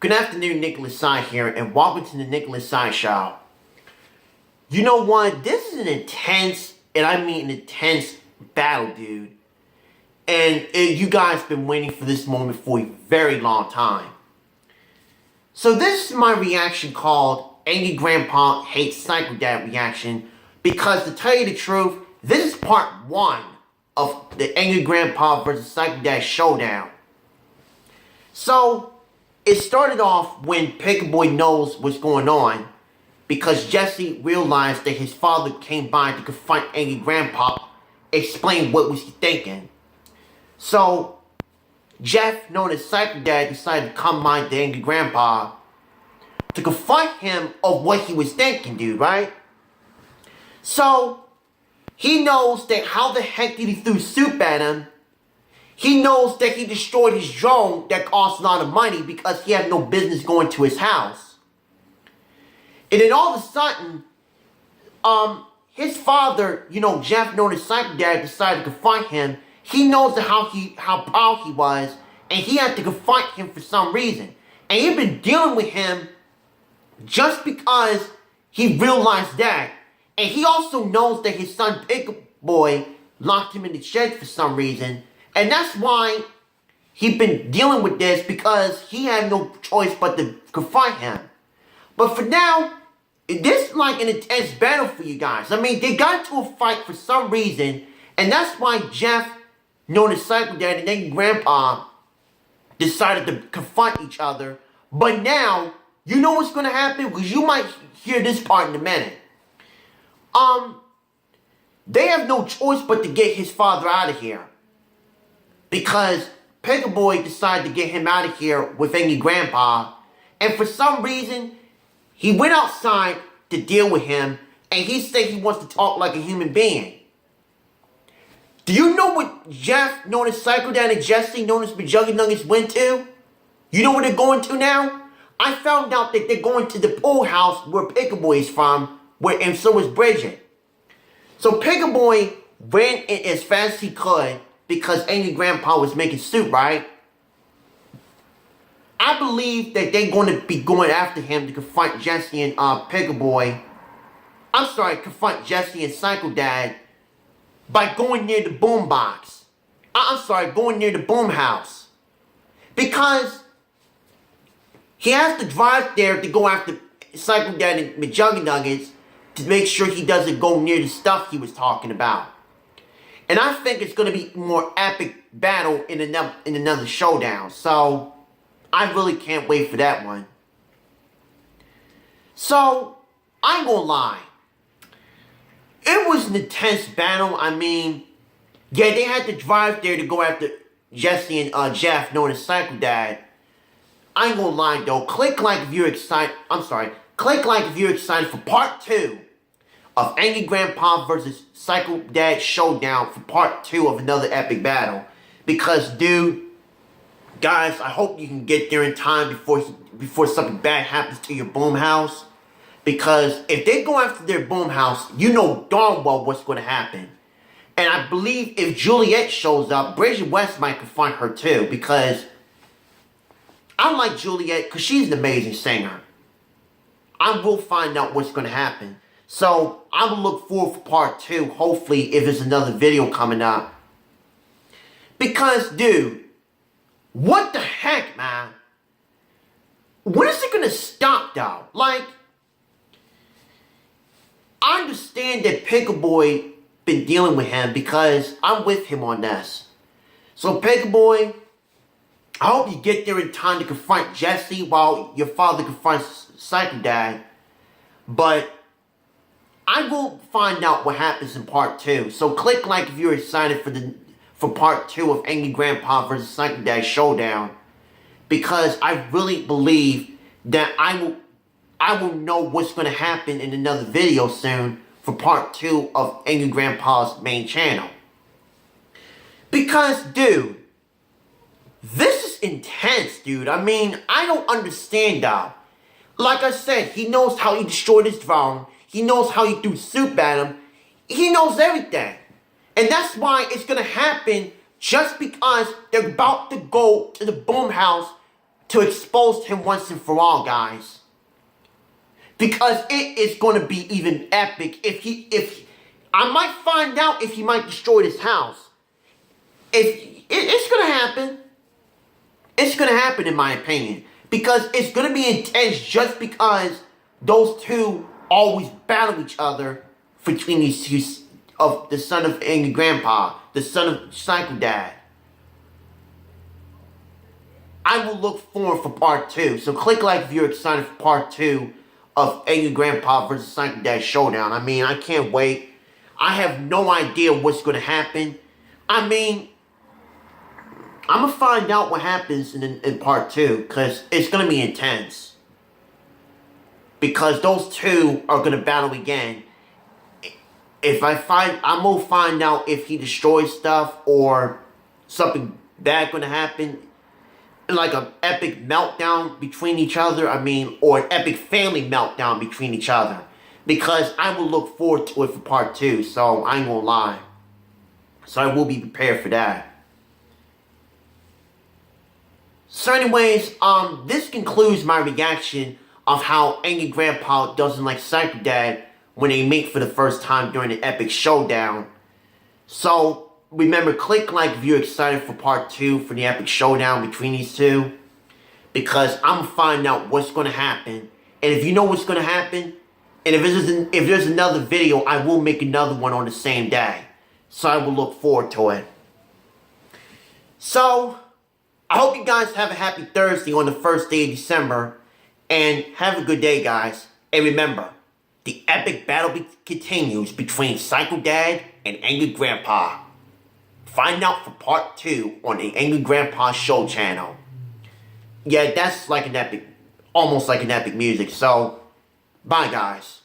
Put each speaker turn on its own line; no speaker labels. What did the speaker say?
Good afternoon, Nicholas Sy here, and welcome to the Nicholas Sy Show. You know what? This is an intense, and I mean an intense battle, dude. And you guys been waiting for this moment for a very long time. So this is my reaction called Angry Grandpa Hates Psycho Dad reaction, because to tell you the truth, this is part 1 of the Angry Grandpa vs. Psycho Dad showdown. So, it started off when Pick-a-Boy knows what's going on, because Jesse realized that his father came by to confront Angry Grandpa, explain what was he thinking. So, Jeff, known as Psycho Dad, decided to come by the Angry Grandpa to confront him of what he was thinking, dude, right? So, he knows that how the heck did he throw soup at him. He knows that he destroyed his drone that cost a lot of money because he had no business going to his house. And then all of a sudden, his father, Jeff, known as Psycho Dad, decided to confront him. He knows how proud he was, and he had to confront him for some reason. And he'd been dealing with him just because he realized that. And he also knows that his son Pick-a-Boy locked him in the shed for some reason. And that's why he'd been dealing with this, because he had no choice but to confront him. But for now, this is like an intense battle for you guys. I mean, they got into a fight for some reason, and that's why Jeff, known as Psycho Dad, and then Grandpa decided to confront each other. But now, you know what's going to happen? Because you might hear this part in a minute. They have no choice but to get his father out of here, because Pick-a-Boy decided to get him out of here with Angry Grandpa, and for some reason, he went outside to deal with him, and he said he wants to talk like a human being. Do you know what Jeff, known as Psycho Dad, and Jesse, known as Majuggy Nuggets, went to? You know where they're going to now? I found out that they're going to the pool house where Pick-a-Boy is from, and so is Bridget. So Pick-a-Boy ran in as fast as he could, because Angry Grandpa was making soup, right? I believe that they're going to be going after him to confront Jesse and Pick-a-Boy. Confront Jesse and Psycho Dad by going near the boom box. Going near the boom house. Because he has to drive there to go after Psycho Dad and Majuggy Nuggets to make sure he doesn't go near the stuff he was talking about. And I think it's going to be a more epic battle in another showdown. So, I really can't wait for that one. So, I ain't gonna lie. It was an intense battle. I mean, yeah, they had to drive there to go after Jesse and Jeff, known as Psycho Dad. I ain't gonna lie though. Click like if you're excited. Click like if you're excited for part 2 of Angry Grandpa vs. Psycho Dad showdown, for part 2 of another epic battle. Because, dude, guys, I hope you can get there in time before something bad happens to your boom house. Because if they go after their boom house, you know darn well what's going to happen. And I believe if Juliet shows up, Bridget West might confront her too. Because I like Juliet because she's an amazing singer. I will find out what's going to happen. So, I will look forward for part 2, hopefully, if there's another video coming up. Because, dude, what the heck, man? When is it going to stop, though? Like, I understand that Pick-a-Boy been dealing with him, because I'm with him on this. So, Pick-a-Boy, I hope you get there in time to confront Jesse while your father confronts Psycho Dad. But I will find out what happens in part 2. So click like if you're excited for part 2 of Angry Grandpa vs. Psycho Dad showdown. Because I really believe that I will know what's going to happen in another video soon for part 2 of Angry Grandpa's main channel. Because, dude, this is intense, dude. I mean, I don't understand, though. Like I said, he knows how he destroyed his drone. He knows how he threw soup at him. He knows everything. And that's why it's going to happen just because they're about to go to the boom house to expose him once and for all, guys. Because it is going to be even epic if I might find out if he might destroy this house. It's going to happen. It's going to happen, in my opinion. Because it's going to be intense just because those two always battle each other between these two, of the son of Angry Grandpa, the son of Psycho Dad. I will look forward for part 2. So click like if you're excited for part 2 of Angry Grandpa versus Psycho Dad Showdown. I mean, I can't wait. I have no idea what's going to happen. I mean, I'm going to find out what happens in part 2, because it's going to be intense. Because those two are going to battle again. I'm going to find out if he destroys stuff or something bad going to happen. Like an epic meltdown between each other. I mean, or an epic family meltdown between each other. Because I will look forward to it for part 2, so I ain't going to lie. So I will be prepared for that. So anyways, this concludes my reaction of how Angry Grandpa doesn't like Psycho Dad when they meet for the first time during the epic showdown. So, remember, click like if you're excited for part 2 for the epic showdown between these two. Because I'm going to find out what's going to happen. And if you know what's going to happen, and if there's another video, I will make another one on the same day. So I will look forward to it. So, I hope you guys have a happy Thursday on the first day of December. And have a good day, guys. And remember, the epic battle continues between Psycho Dad and Angry Grandpa. Find out for part 2 on the Angry Grandpa Show channel. Yeah, that's like an epic, almost like an epic music. So, bye, guys.